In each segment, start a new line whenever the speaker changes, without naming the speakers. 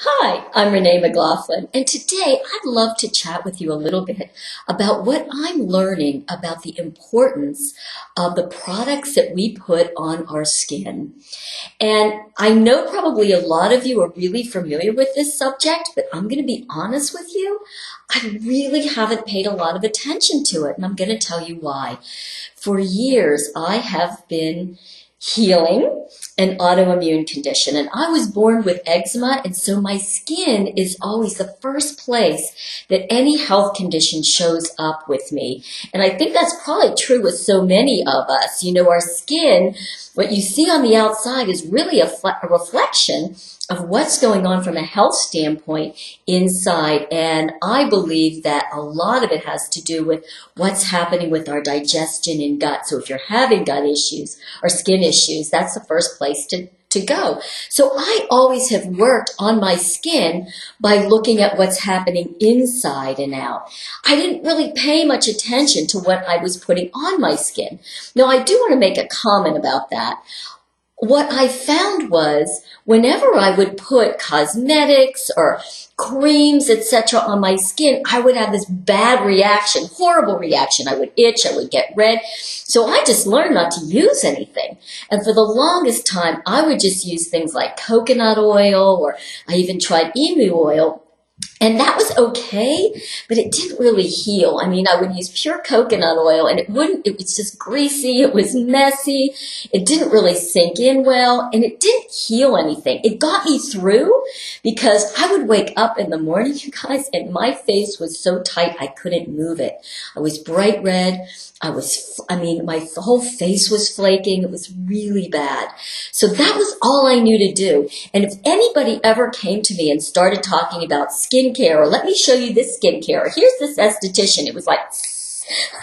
Hi, I'm Renee McLaughlin, and today I'd love to chat with you a little bit about what I'm learning about the importance of the products that we put on our skin. And I know probably a lot of you are really familiar with this subject, but I'm going to be honest with you. I really haven't paid a lot of attention to it, and I'm going to tell you why. For years, I have been healing an autoimmune condition, and I was born with eczema, and so my skin is always the first place that any health condition shows up with me. And I think that's probably true with so many of us. You know, our skin, what you see on the outside is really a reflection of what's going on from a health standpoint inside. And I believe that a lot of it has to do with what's happening with our digestion and gut. So if you're having gut issues or skin issues, that's the first place to go. So I always have worked on my skin by looking at what's happening inside and out. I didn't really pay much attention to what I was putting on my skin. Now, I do want to make a comment about that. What I found was whenever I would put cosmetics or creams, etc. on my skin, I would have this bad reaction, horrible reaction. I would itch, I would get red. So I just learned not to use anything. And for the longest time, I would just use things like coconut oil, or I even tried emu oil. And that was okay, but it didn't really heal. I mean, I would use pure coconut oil and it was just greasy, it was messy, it didn't really sink in well, and it didn't heal anything. It got me through because I would wake up in the morning, you guys, and my face was so tight I couldn't move it. I was bright red. My whole face was flaking. It was really bad. So that was all I knew to do. And if anybody ever came to me and started talking about skincare, or let me show you this skincare, or here's this esthetician, it was like,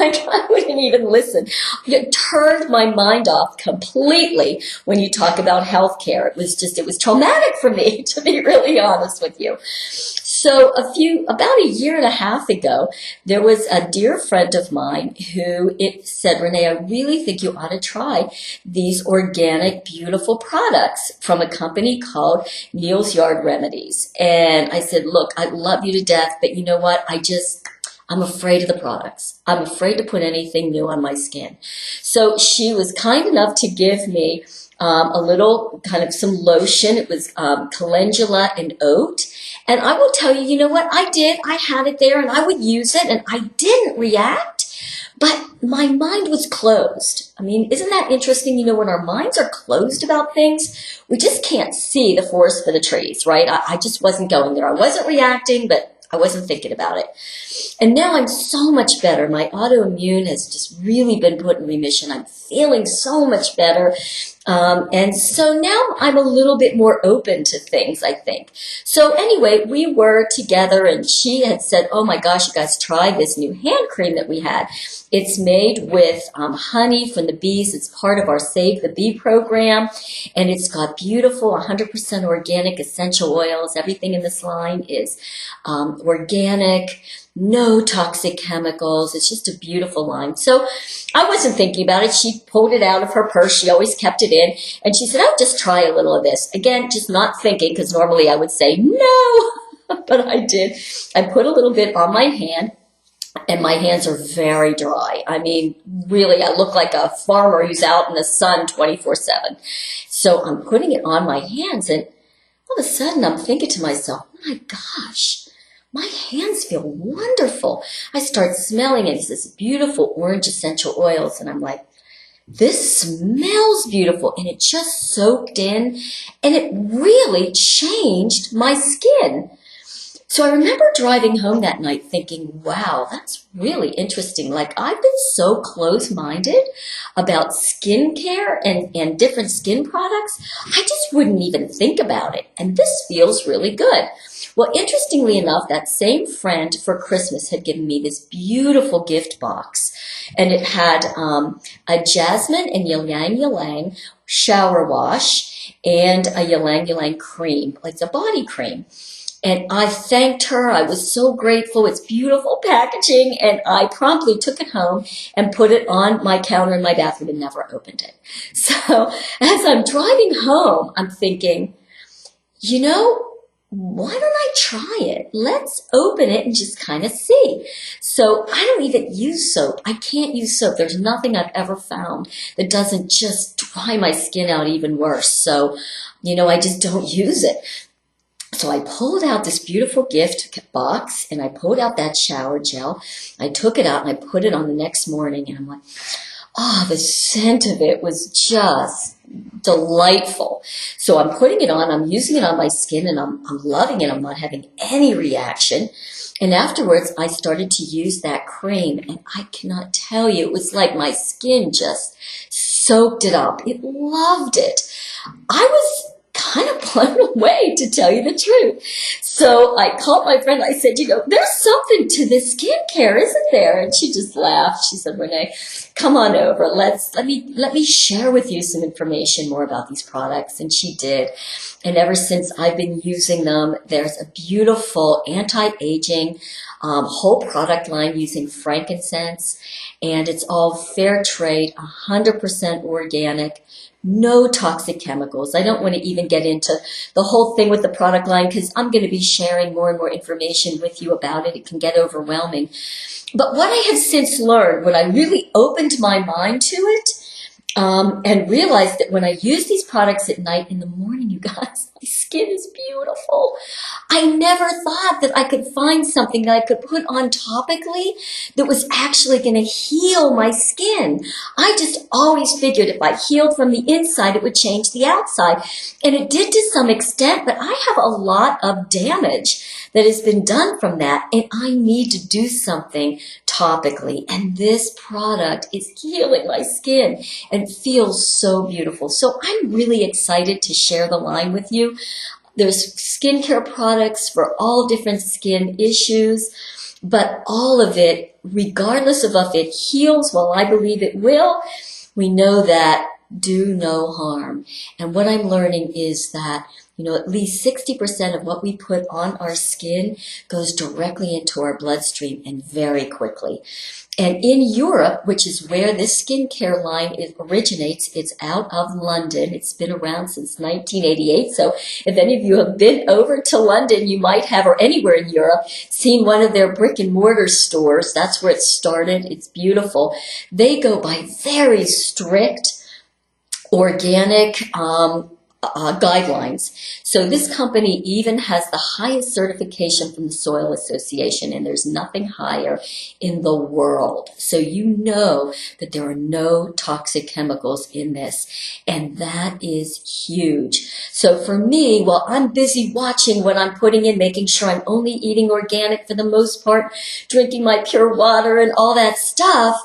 I wouldn't even listen. It turned my mind off completely when you talk about healthcare. It was traumatic for me, to be really honest with you. So about a year and a half ago, there was a dear friend of mine who said, Renee, I really think you ought to try these organic, beautiful products from a company called Neals Yard Remedies. And I said, look, I love you to death, but you know what? I'm afraid of the products. I'm afraid to put anything new on my skin. So she was kind enough to give me a little kind of some lotion. It was calendula and oat. And I will tell you, you know what I did? I had it there and I would use it and I didn't react, but my mind was closed. I mean, isn't that interesting? You know, when our minds are closed about things, we just can't see the forest for the trees, right? I just wasn't going there. I wasn't reacting, but I wasn't thinking about it. And now I'm so much better. My autoimmune has just really been put in remission. I'm feeling so much better. And so now I'm a little bit more open to things, I think. So anyway, we were together and she had said, oh my gosh, you guys try this new hand cream that we had. It's made with honey from the bees. It's part of our Save the Bee program. And it's got beautiful 100% organic essential oils. Everything in this line is organic, no toxic chemicals. It's just a beautiful line. So I wasn't thinking about it. She pulled it out of her purse. She always kept it in. And she said, oh, just try a little of this. Again, just not thinking, because normally I would say no, but I did. I put a little bit on my hand. And my hands are very dry. I mean, really, I look like a farmer who's out in the sun 24/7. So I'm putting it on my hands, and all of a sudden I'm thinking to myself, oh my gosh, my hands feel wonderful. I start smelling it. It's this beautiful orange essential oils, and I'm like, this smells beautiful. And it just soaked in, and it really changed my skin. So I remember driving home that night thinking, wow, that's really interesting. Like, I've been so close-minded about skincare and different skin products, I just wouldn't even think about it. And this feels really good. Well, interestingly enough, that same friend for Christmas had given me this beautiful gift box. And it had a jasmine and ylang ylang shower wash and a ylang ylang cream. It's a body cream. And I thanked her. I was so grateful. It's beautiful packaging. And I promptly took it home and put it on my counter in my bathroom and never opened it. So as I'm driving home, I'm thinking, you know, why don't I try it? Let's open it and just kind of see. So I don't even use soap. I can't use soap. There's nothing I've ever found that doesn't just dry my skin out even worse. So, I just don't use it. So I pulled out this beautiful gift box and I pulled out that shower gel. I took it out and I put it on the next morning and I'm like, oh, the scent of it was just delightful. So I'm putting it on, I'm using it on my skin and I'm loving it. I'm not having any reaction. And afterwards, I started to use that cream and I cannot tell you, it was like my skin just soaked it up. It loved it. I was kind of blown away, to tell you the truth. So I called my friend. I said, there's something to this skincare, isn't there? And she just laughed. She said, Renee, come on over. Let me share with you some information more about these products. And she did. And ever since I've been using them, there's a beautiful anti-aging whole product line using frankincense. And it's all fair trade, 100% organic. No toxic chemicals. I don't want to even get into the whole thing with the product line because I'm going to be sharing more and more information with you about it. It can get overwhelming. But what I have since learned, when I really opened my mind to it, and realized that when I use these products at night, in the morning, you guys, my skin is beautiful. I never thought that I could find something that I could put on topically that was actually going to heal my skin. I just always figured if I healed from the inside, it would change the outside. And it did to some extent, but I have a lot of damage that has been done from that, and I need to do something topically. And this product is healing my skin and feels so beautiful. So I'm really excited to share the line with you. There's skincare products for all different skin issues, but all of it, regardless of if it heals, well, I believe it will, we know that do no harm. And what I'm learning is that at least 60% of what we put on our skin goes directly into our bloodstream and very quickly. And in Europe, which is where this skincare line originates, it's out of London. It's been around since 1988. So if any of you have been over to London, you might have, or anywhere in Europe, seen one of their brick and mortar stores. That's where it started. It's beautiful. They go by very strict organic guidelines. So this company even has the highest certification from the Soil Association, and there's nothing higher in the world. So you know that there are no toxic chemicals in this, and that is huge. So for me, while I'm busy watching what I'm putting in, making sure I'm only eating organic for the most part, drinking my pure water and all that stuff,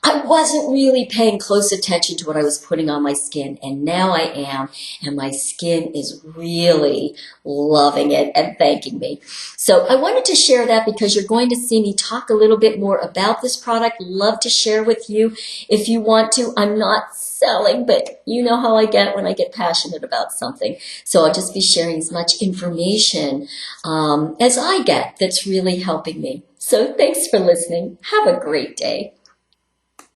I wasn't really paying close attention to what I was putting on my skin, and now I am, and my skin is really loving it and thanking me. So I wanted to share that because you're going to see me talk a little bit more about this product. Love to share with you if you want to. I'm not selling, but you know how I get when I get passionate about something. So I'll just be sharing as much information as I get that's really helping me. So thanks for listening. Have a great day.